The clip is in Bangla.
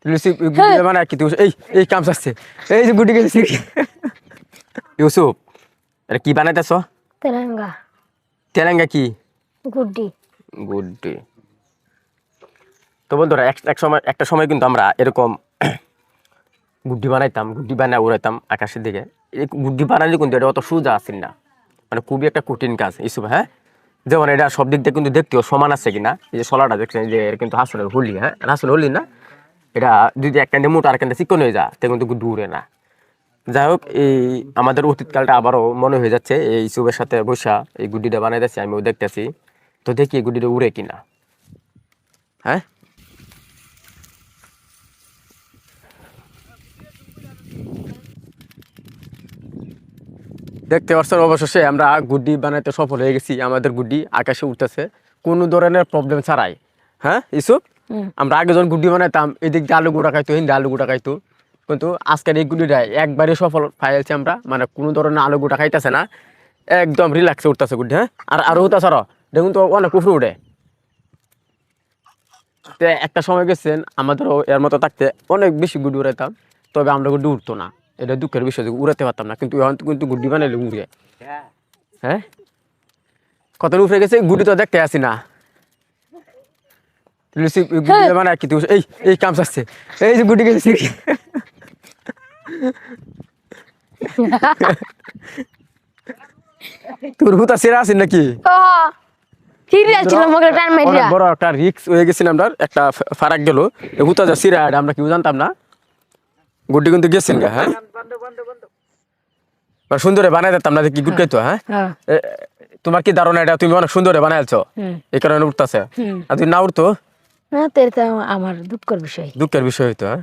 লুসি গুড্ডি বানায় কি তুই এই কাম আসছে এই যে গুড্ডি গেছে ইউসুফ এটা কি বানাইতেছ তেলেঙ্গা তেলেঙ্গা কি গুড্ডি গুড্ডি তো বন্ধুরা একটা সময় কিন্তু আমরা এরকম গুড্ডি বানাইতাম গুড্ডি বানায় উড়াইতাম আকাশের দিকে এই গুড্ডি বানালে কিন্তু এটা অত সোজা আসেন না মানে খুবই একটা কঠিন কাজ ইউসুফ হ্যাঁ যেমন এটা সব দিক দিয়ে কিন্তু দেখতেও সমান আছে কিনা এই যে সলাটা দেখছেন যে এর কিন্তু হাসনের হলি হ্যাঁ হাসনের হলি না এটা যদি এক কান্দে মোটা আর কান্দে চিকন হয়ে যায় তে কিন্তু গুড্ডি উড়ে না যাই হোক এই আমাদের অতীতকালটা আবারও মনে হয়ে যাচ্ছে এই ইউসুফের সাথে বসা এই গুড্ডিটা বানাইতেছি আমিও দেখতেছি তো দেখি এই গুড্ডিটা উড়ে কিনা হ্যাঁ দেখতে পাচ্ছেন অবশেষে আমরা গুড্ডি বানাইতে সফল হয়ে গেছি আমাদের গুড্ডি আকাশে উঠতেছে কোনো ধরনের প্রবলেম ছাড়াই হ্যাঁ ইসুফ আমরা আগে যখন গুড্ডি বানাইতাম এদিক দিয়ে আলু গুঁড়া খাইতো হিন্দি আলু গুঁড়া খাইতো কিন্তু আজকের এই গুড্ডিটা একবারে সফল পাইছি আমরা মানে কোনো ধরনের আলু গুঁড়া খাইতেছে না একদম রিল্যাক্সে উঠতেছে গুড্ডি হ্যাঁ আর উঠতেছে আরো দেখুন তো অনেক উপরে উঠে একটা সময় গেছেন আমাদেরও এর মতো থাকতে অনেক বেশি গুড্ডি উড়াইতাম তবে আমরা গুড্ডি উঠতো না এটা দুঃখের বিষয় উড়াতে পারতাম না কিন্তু এখন কিন্তু গুড্ডি বানাইলে উড়ে হ্যাঁ কত উপরে গেছে গুড্ডি তো দেখতে আসি না লুসি গুড্ডি বানায় কি তুই এই কাম আসছে এই যে গুড্ডি গেছে তোর হুতা সেরা আছেন নাকি বড় একটা রিক্স হয়ে গেছিল আমরা একটা ফারাক গেল হুতা যা সিরা আমরা কেউ জানতাম না গুড্ডি কিন্তু গেছেন হ্যাঁ সুন্দরে বানাই দিতাম না কি গুড তো হ্যাঁ তোমার কি ধারণা এটা তুমি অনেক সুন্দরে বানাইছো এই কারণে উঠতেছে আর তুমি না উঠতো আমার দুঃখের বিষয় হইতো হ্যাঁ